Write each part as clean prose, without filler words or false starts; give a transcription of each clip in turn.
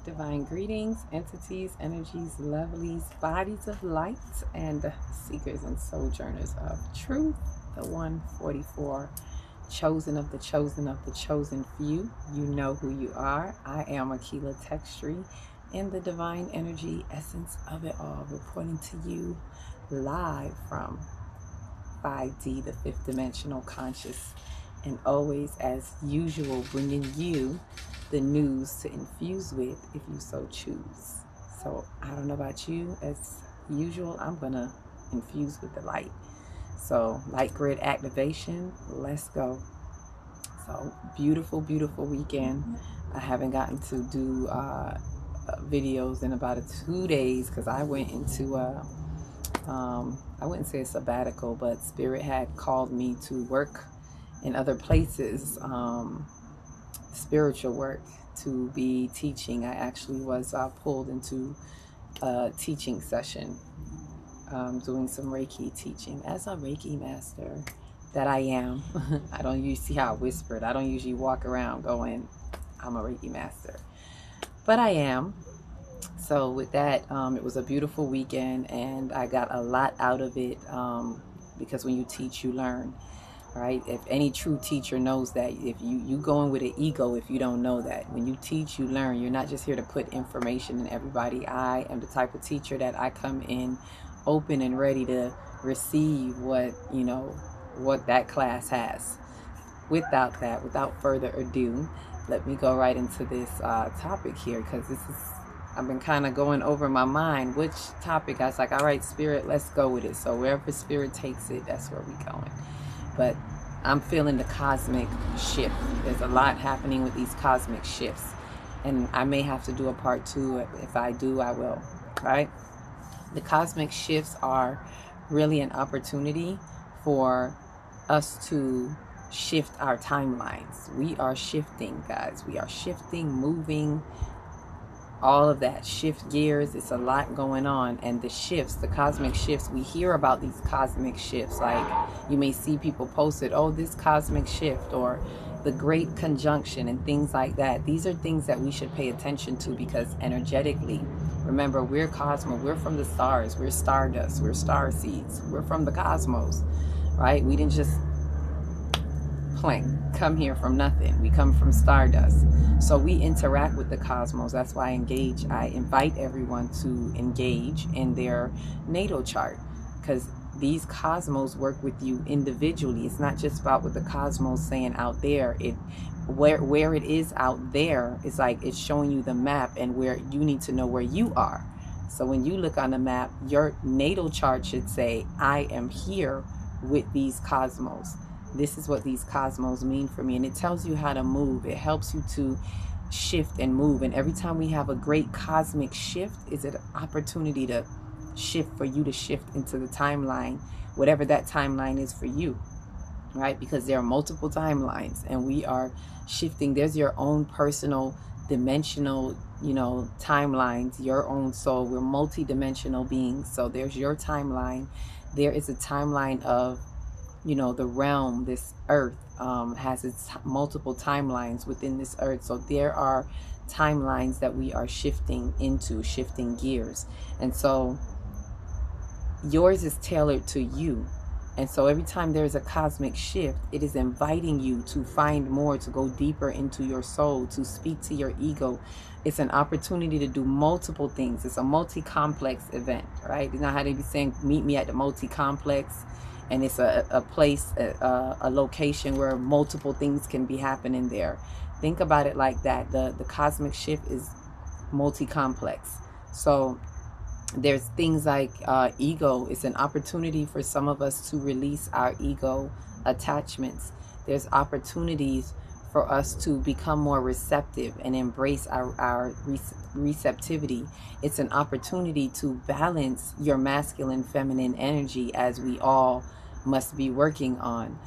Divine greetings, entities, energies, lovelies, bodies of light, and seekers and sojourners of truth. The 144, chosen of the chosen of the chosen few. You know who you are. I am Akila Textry, in the divine energy essence of it all, reporting to you live from 5D, the fifth dimensional conscious, and always, as usual, bringing you the news to infuse with if you so choose. So I don't know about you, as usual, I'm gonna infuse with the light. So light grid activation, let's go. So beautiful, beautiful weekend. I haven't gotten to do videos in about 2 days because I went into I wouldn't say a sabbatical, but Spirit had called me to work in other places, spiritual work, to be teaching. I actually was pulled into a teaching session, doing some Reiki teaching as a Reiki master that I am. I don't usually see how I whispered. I don't usually walk around going, I'm a Reiki master, but I am. So with that, it was a beautiful weekend, and I got a lot out of it, because when you teach, you learn, right? If any true teacher knows that, if you go in with an ego, if you don't know that, when you teach, you learn. You're not just here to put information in everybody. I am the type of teacher that I come in open and ready to receive what that class has. Without further ado, let me go right into this topic here, because I've been kind of going over my mind which topic. I was like, all right, Spirit, let's go with it. So wherever Spirit takes it, that's where we're going. But I'm feeling the cosmic shift. There's a lot happening with these cosmic shifts, and I may have to do a part 2. If I do, I will, right? The cosmic shifts are really an opportunity for us to shift our timelines. We are shifting, guys. We are shifting, moving, all of that. Shift gears. It's a lot going on. And the shifts, the cosmic shifts, we hear about these cosmic shifts. Like, you may see people posted, oh, this cosmic shift, or the great conjunction, and things like that. These are things that we should pay attention to, because energetically, remember, we're cosmos. We're from the stars. We're stardust. We're star seeds. We're from the cosmos, right? We didn't just come here from nothing. We come from stardust. So we interact with the cosmos. That's why I invite everyone to engage in their natal chart, because these cosmos work with you individually. It's not just about what the cosmos saying out there. Where it is out there, it's like it's showing you the map, and where you need to know where you are. So when you look on the map, your natal chart should say, I am here with these cosmos. This is what these cosmos mean for me. And it tells you how to move. It helps you to shift and move. And every time we have a great cosmic shift, is it an opportunity to shift, for you to shift into the timeline, whatever that timeline is for you, right? Because there are multiple timelines, and we are shifting. There's your own personal dimensional, timelines, your own soul. We're multi-dimensional beings. So there's your timeline. There is a timeline of, the realm. This earth has its multiple timelines within this earth. So there are timelines that we are shifting into, shifting gears. And so yours is tailored to you. And so every time there's a cosmic shift, it is inviting you to find more, to go deeper into your soul, to speak to your ego. It's an opportunity to do multiple things. It's a multi-complex event, right? You know how they be saying, meet me at the multi-complex? And it's a place, a location where multiple things can be happening there. Think about it like that. The cosmic shift is multi-complex. So there's things like ego. It's an opportunity for some of us to release our ego attachments. There's opportunities for us to become more receptive and embrace our receptivity. It's an opportunity to balance your masculine, feminine energy, as we all must be working on.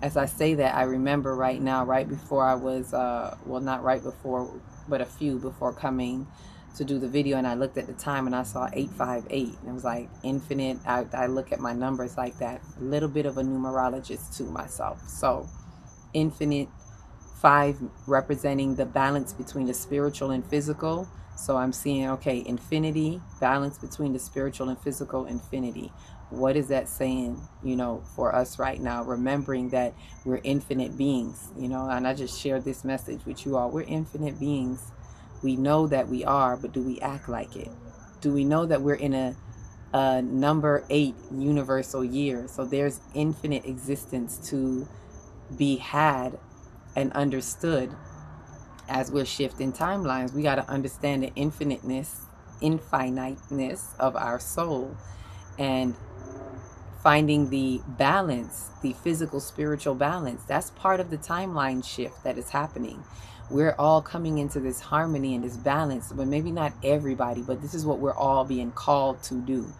As I say that, I remember right now, right before I was, well, not right before, but a few before coming to do the video, and I looked at the time and I saw 858, and it was like infinite. I look at my numbers like that, a little bit of a numerologist to myself. So infinite 5 representing the balance between the spiritual and physical. So I'm seeing, okay, infinity, balance between the spiritual and physical, infinity. What is that saying, you know, for us right now? Remembering that we're infinite beings, you know, and I just shared this message with you all. We're infinite beings. We know that we are, but do we act like it? Do we know that we're in a number 8 universal year? So there's infinite existence to be had and understood. As we're shifting timelines, we got to understand the infiniteness of our soul, and finding the balance, the physical spiritual balance. That's part of the timeline shift that is happening. We're all coming into this harmony and this balance, but maybe not everybody, but this is what we're all being called to do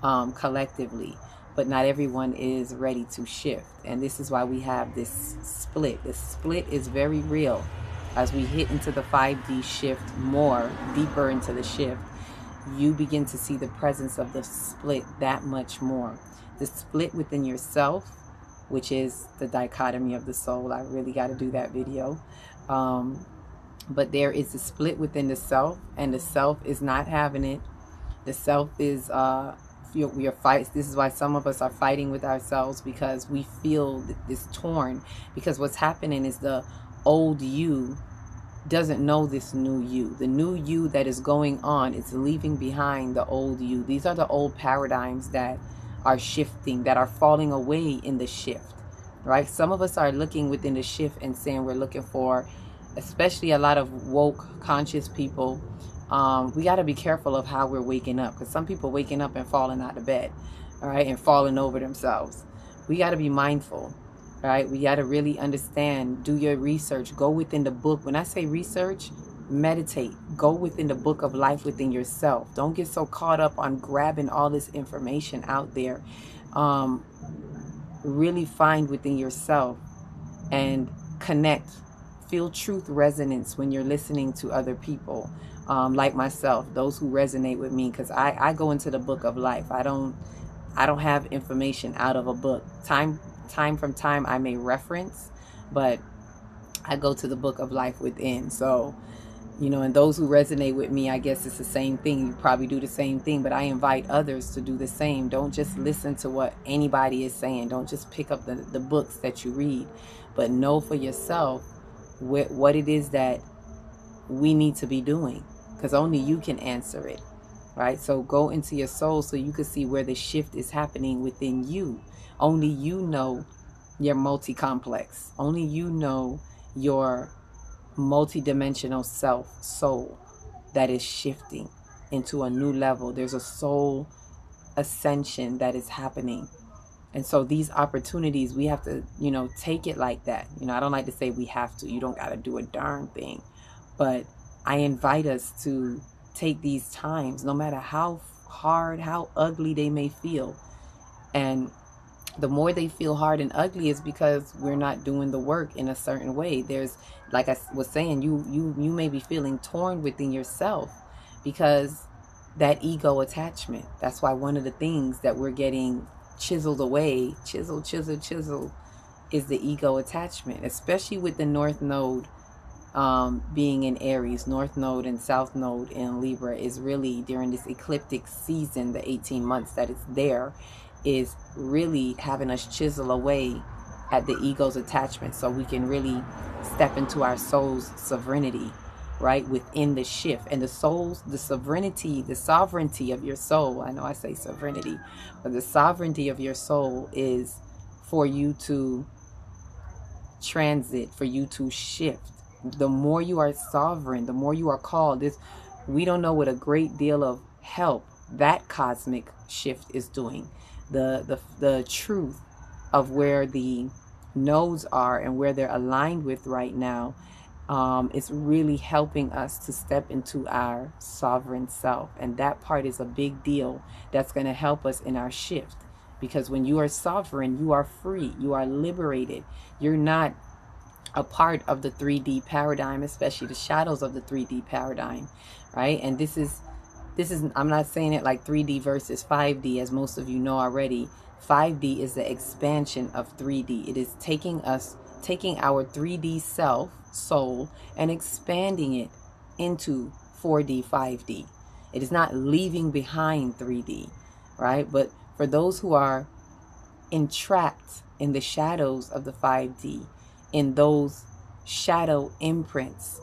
collectively. But not everyone is ready to shift, and this is why we have this split. This split is very real. As we hit into the 5D shift more, deeper into the shift, you begin to see the presence of the split that much more. The split within yourself, which is the dichotomy of the soul. I really got to do that video. But there is a split within the self, and the self is not having it. The self is, we are fighting. This is why some of us are fighting with ourselves, because we feel this torn. Because what's happening is the old you doesn't know this new you. The new you that is going on is leaving behind the old you. These are the old paradigms that are shifting, that are falling away in the shift, right? Some of us are looking within the shift and saying we're looking for, especially a lot of woke, conscious people, we got to be careful of how we're waking up, because some people waking up and falling out of bed, all right, and falling over themselves. We got to be mindful. Right? We got to really understand, do your research, go within the book. When I say research, meditate, go within the book of life within yourself. Don't get so caught up on grabbing all this information out there. Really find within yourself and connect. Feel truth resonance when you're listening to other people, like myself, those who resonate with me, because I go into the book of life. I don't have information out of a book. Time from time I may reference, but I go to the book of life within. So, you know, and those who resonate with me, I guess it's the same thing. You probably do the same thing, but I invite others to do the same. Don't just listen to what anybody is saying. Don't just pick up the books that you read, but know for yourself what it is that we need to be doing, because only you can answer it, right? So go into your soul so you can see where the shift is happening within you. Only you know your multi-complex. Only you know your multi-dimensional self, soul, that is shifting into a new level. There's a soul ascension that is happening. And so these opportunities, we have to, you know, take it like that. You know, I don't like to say we have to. You don't got to do a darn thing. But I invite us to take these times, no matter how hard, how ugly they may feel. And the more they feel hard and ugly is because we're not doing the work in a certain way. There's, like I was saying, you may be feeling torn within yourself because that ego attachment. That's why one of the things that we're getting chiseled away, chisel, is the ego attachment, especially with the North Node being in Aries. North Node and South Node in Libra is really, during this ecliptic season, the 18 months that it's there, is really having us chisel away at the ego's attachment, so we can really step into our soul's sovereignty, right, within the shift. And the sovereignty of your soul, I know I say sovereignty, but the sovereignty of your soul is for you to transit, for you to shift. The more you are sovereign, the more you are called. We don't know what a great deal of help that cosmic shift is doing. The truth of where the nodes are and where they're aligned with right now, is really helping us to step into our sovereign self. And that part is a big deal. That's going to help us in our shift, because when you are sovereign, you are free, you are liberated. You're not a part of the 3D paradigm, especially the shadows of the 3D paradigm, right? And this is, I'm not saying it like 3D versus 5D, as most of you know already. 5D is the expansion of 3D. It is taking us taking our 3D self, soul, and expanding it into 4D, 5D. It is not leaving behind 3D, right? But for those who are entrapped in the shadows of the 5D, in those shadow imprints,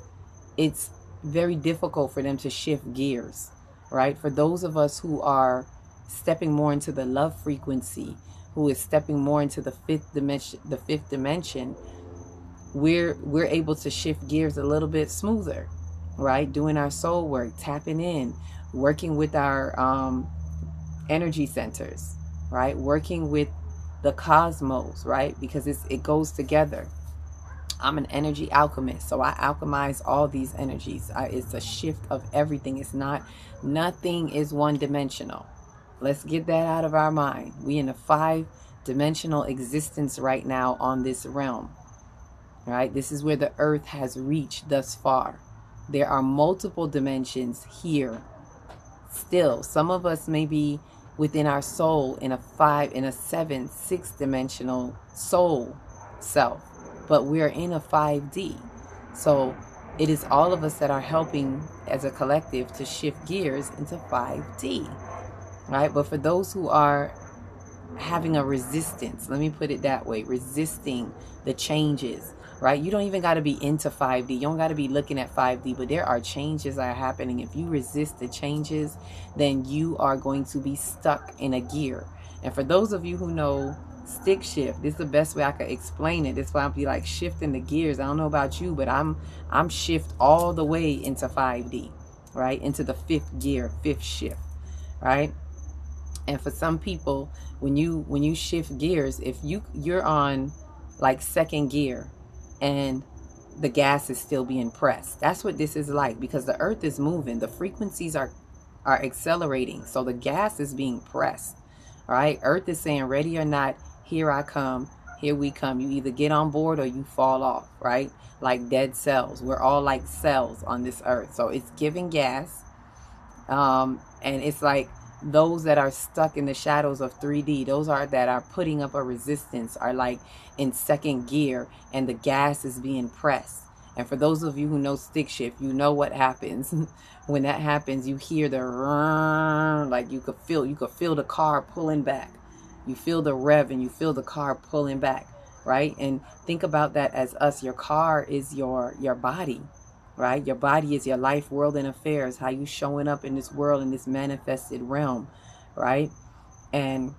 it's very difficult for them to shift gears, right? For those of us who are stepping more into the love frequency, who is stepping more into the fifth dimension, we're able to shift gears a little bit smoother, right? Doing our soul work, tapping in, working with our energy centers, right? Working with the cosmos, right? Because it goes together. I'm an energy alchemist, so I alchemize all these energies. It's a shift of everything. It's not, nothing is one-dimensional. Let's get that out of our mind. We in a 5-dimensional existence right now on this realm, right? This is where the earth has reached thus far. There are multiple dimensions here still. Some of us may be within our soul in a 7, 6-dimensional soul self, but we're in a 5D. So it is all of us that are helping as a collective to shift gears into 5D, right? But for those who are having a resistance, let me put it that way, resisting the changes, right? You don't even got to be into 5D. You don't got to be looking at 5D, but there are changes that are happening. If you resist the changes, then you are going to be stuck in a gear. And for those of you who know stick shift, this is the best way I could explain it. This is why I'll be like shifting the gears. I don't know about you, but I'm shift all the way into 5D, right? Into the 5th gear, 5th shift, right? And for some people, when you shift gears, if you're on like 2nd gear and the gas is still being pressed, that's what this is like, because the earth is moving, the frequencies are accelerating, so the gas is being pressed, right? Earth is saying, ready or not, here I come, here we come. You either get on board or you fall off, right? Like dead cells. We're all like cells on this earth, so it's giving gas, and it's like those that are stuck in the shadows of 3D, those that are putting up a resistance, are like in 2nd gear and the gas is being pressed. And for those of you who know stick shift, you know what happens. When that happens, you hear the like you could feel the car pulling back. You feel the rev and you feel the car pulling back, right? And think about that as us. Your car is your body, right? Your body is your life, world, and affairs. How you showing up in this world, in this manifested realm, right? And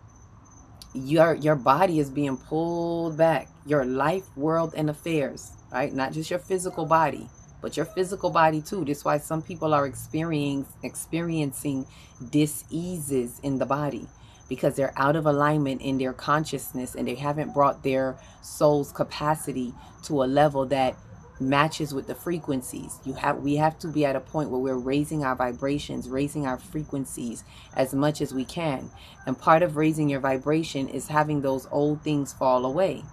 your body is being pulled back. Your life, world, and affairs, right? Not just your physical body, but your physical body too. That's why some people are experiencing dis-eases in the body, because they're out of alignment in their consciousness and they haven't brought their soul's capacity to a level that matches with the frequencies. We have to be at a point where we're raising our vibrations, raising our frequencies as much as we can. And part of raising your vibration is having those old things fall away,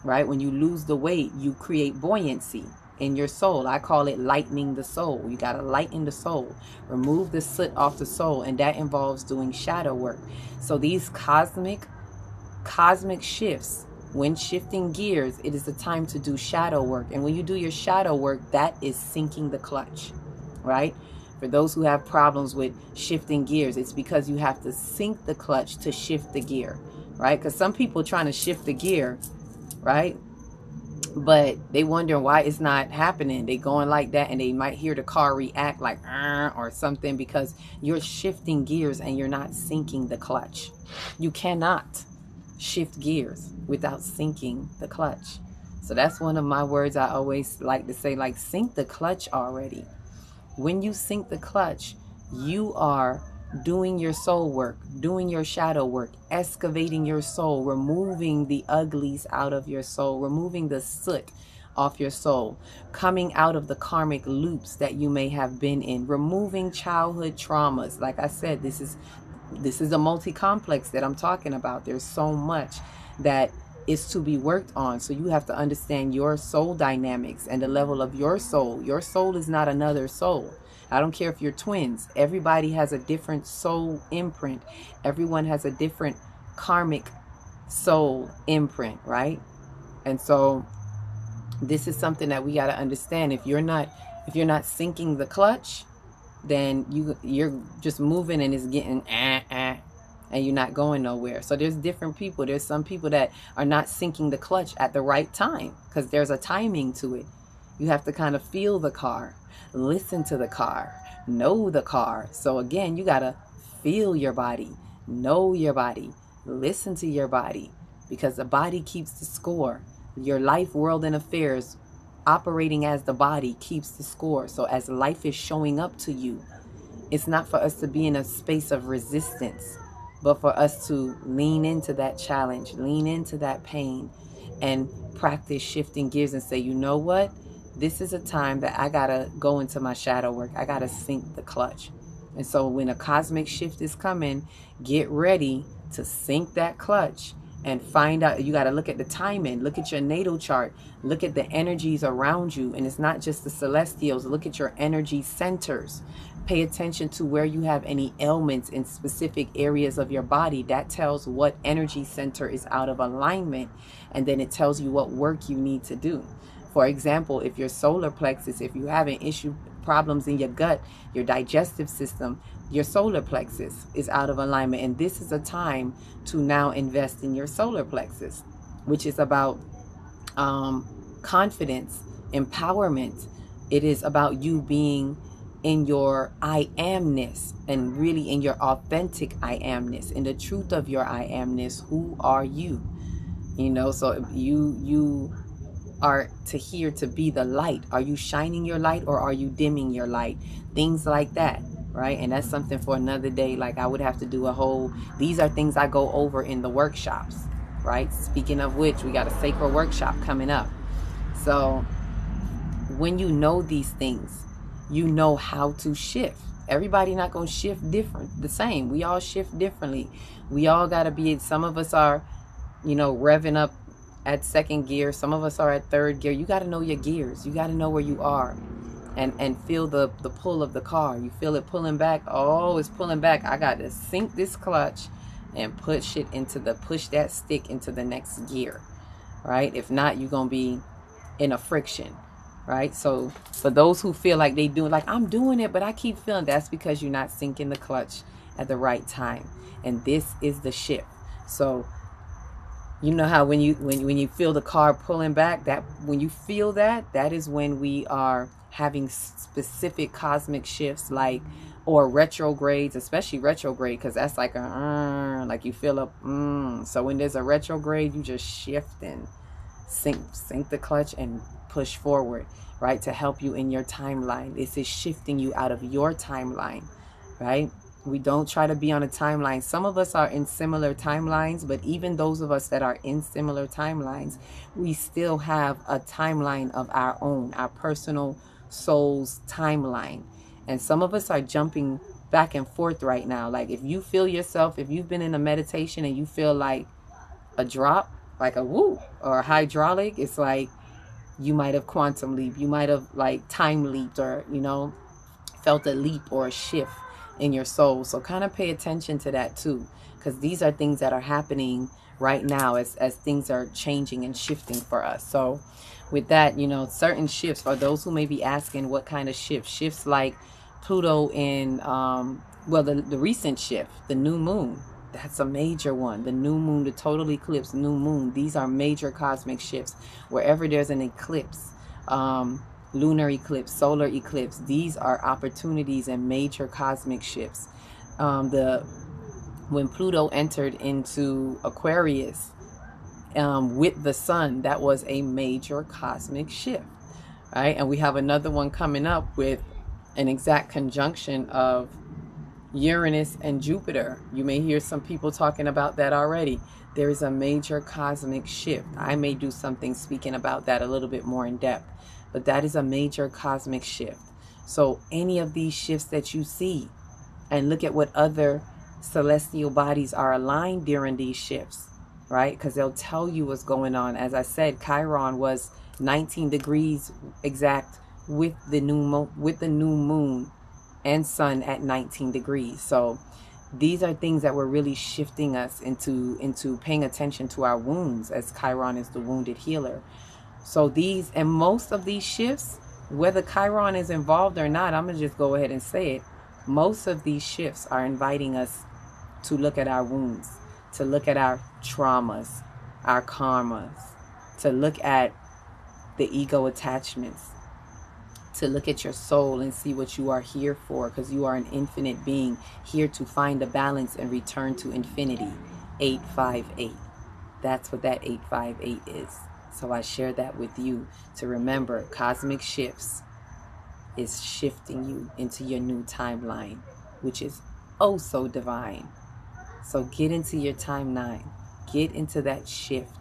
right? When you lose the weight, you create buoyancy in your soul. I call it lightening the soul. You got to lighten the soul, remove the soot off the soul, and that involves doing shadow work. So these cosmic shifts, when shifting gears, it is the time to do shadow work. And when you do your shadow work, that is sinking the clutch, right? For those who have problems with shifting gears, it's because you have to sink the clutch to shift the gear, right? Because some people trying to shift the gear, right? But they wonder why it's not happening. They going like that and they might hear the car react like or something, because you're shifting gears and you're not sinking the clutch. You cannot shift gears without sinking the clutch. So that's one of my words I always like to say, like, sink the clutch already. When you sink the clutch, you are doing your soul work, doing your shadow work, excavating your soul, removing the uglies out of your soul, removing the soot off your soul, coming out of the karmic loops that you may have been in, removing childhood traumas. Like I said, this is a multi-complex that I'm talking about. There's so much that is to be worked on. So you have to understand your soul dynamics and the level of your soul. Your soul is not another soul. I don't care if you're twins. Everybody has a different soul imprint. Everyone has a different karmic soul imprint, right? And so This is something that we got to understand. If you're not syncing the clutch, then you're just moving and it's getting and you're not going nowhere. So there's different people. There's some people that are not syncing the clutch at the right time, because there's a timing to it. You have to kind of feel the car, listen to the car, know the car. So again, you got to feel your body, know your body, listen to your body, because the body keeps the score. Your life, world, and affairs operating as the body keeps the score. So as life is showing up to you, it's not for us to be in a space of resistance, but for us to lean into that challenge, lean into that pain, and practice shifting gears and say, you know what? This is a time that I gotta go into my shadow work. I gotta sink the clutch. And so when a cosmic shift is coming, get ready to sink that clutch and find out. You got to look at the timing, look at your natal chart, look at the energies around you. And it's not just the celestials. Look at your energy centers. Pay attention to where you have any ailments in specific areas of your body. That tells what energy center is out of alignment. And then it tells you what work you need to do. For example, if your solar plexus, if you have an issue, problems in your gut, your digestive system, your solar plexus is out of alignment. And this is a time to now invest in your solar plexus, which is about confidence, empowerment. It is about you being in your I amness, and really in your authentic I amness, in the truth of your I amness. Who are you? You know, so you are here to be the light. Are you shining your light, or are you dimming your light? Things like that, right? And that's something for another day. Like I would have to do a whole, these are things I go over in the workshops, right? Speaking of which, we got a sacral workshop coming up. So when you know these things, you know how to shift. Everybody not going to shift the same. We all shift differently. We all got to be, some of us are, you know, revving up at second gear. Some of us are at third gear. You got to know your gears. You got to know where you are, and feel the pull of the car. You feel it pulling back. Oh, it's pulling back. I got to sink this clutch and push that stick into the next gear, right? If not, you're going to be in a friction, right? So for those who feel like they do, like I'm doing it, but I keep feeling, that's because you're not sinking the clutch at the right time. And this is the shift. So you know how when you feel the car pulling back, that when you feel that is when we are having specific cosmic shifts, like, or retrogrades, especially retrograde, because that's like a like you feel a so when there's a retrograde, you just shift and sink the clutch and push forward, right, to help you in your timeline. This is shifting you out of your timeline, right? We don't try to be on a timeline. Some of us are in similar timelines, but even those of us that are in similar timelines, we still have a timeline of our own, our personal soul's timeline. And some of us are jumping back and forth right now. Like if you feel yourself, if you've been in a meditation and you feel like a drop, like a woo or a hydraulic, it's like you might have quantum leap. You might have like time leaped, or, you know, felt a leap or a shift in your soul. So kind of pay attention to that too, because these are things that are happening right now as things are changing and shifting for us. So with that, you know, certain shifts, for those who may be asking what kind of shifts like Pluto in well, the recent shift, the new moon, that's a major one. The new moon, the total eclipse, new moon, these are major cosmic shifts. Wherever there's an eclipse, lunar eclipse, solar eclipse, these are opportunities and major cosmic shifts. When Pluto entered into Aquarius with the sun, that was a major cosmic shift, right? And we have another one coming up with an exact conjunction of Uranus and Jupiter. You may hear some people talking about that already. There is a major cosmic shift. I may do something speaking about that a little bit more in depth, but that is a major cosmic shift. So any of these shifts that you see, and look at what other celestial bodies are aligned during these shifts, right? Because they'll tell you what's going on. As I said, Chiron was 19 degrees exact with the new moon and sun at 19 degrees. So these are things that were really shifting us into paying attention to our wounds, as Chiron is the wounded healer. So these, and most of these shifts, whether Chiron is involved or not, I'm going to just go ahead and say it. Most of these shifts are inviting us to look at our wounds, to look at our traumas, our karmas, to look at the ego attachments, to look at your soul and see what you are here for, because you are an infinite being here to find a balance and return to infinity. 858. That's what that 858 is. So I share that with you to remember cosmic shifts is shifting you into your new timeline, which is oh so divine. So get into your timeline, get into that shift,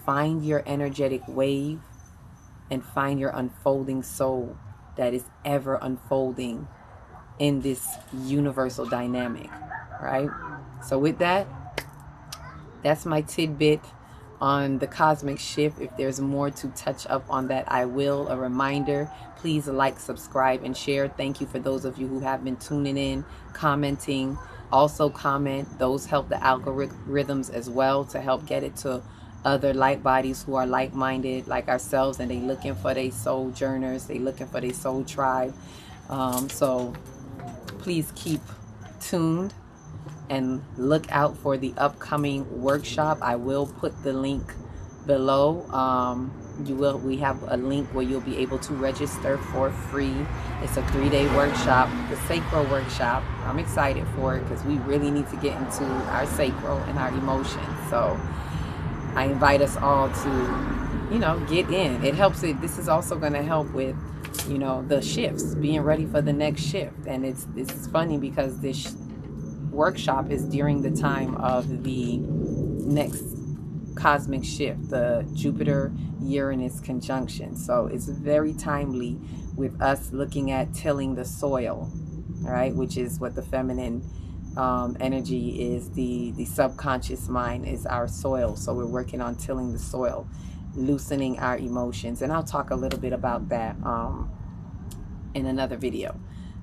find your energetic wave, and find your unfolding soul that is ever unfolding in this universal dynamic, right? So with that, that's my tidbit on the cosmic shift. If there's more to touch up on that, I will. A reminder, please like, subscribe, and share. Thank you for those of you who have been tuning in, commenting. Also comment. Those help the algorithms as well to help get it to other light bodies who are like-minded like ourselves, and they looking for their sojourners, they looking for their soul tribe. So please keep tuned and look out for the upcoming workshop. I will put the link below. We have a link where you'll be able to register for free. It's a 3-day workshop, the Sacral workshop. I'm excited for it because we really need to get into our sacral and our emotions. So I invite us all to, get in. It helps. This is also going to help with, the shifts, being ready for the next shift. And it's funny because this workshop is during the time of the next cosmic shift, the Jupiter-Uranus conjunction. So it's very timely with us looking at tilling the soil, right? Which is what the feminine energy is. The subconscious mind is our soil. So we're working on tilling the soil, loosening our emotions. And I'll talk a little bit about that in another video.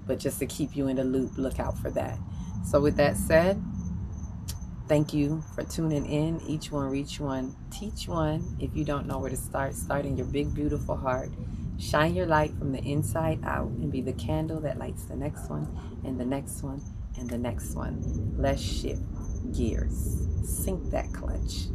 But just to keep you in the loop, look out for that. So with that said, thank you for tuning in. Each one, reach one, teach one. If you don't know where to start, start in your big, beautiful heart. Shine your light from the inside out and be the candle that lights the next one and the next one and the next one. Let's shift gears. Sink that clutch.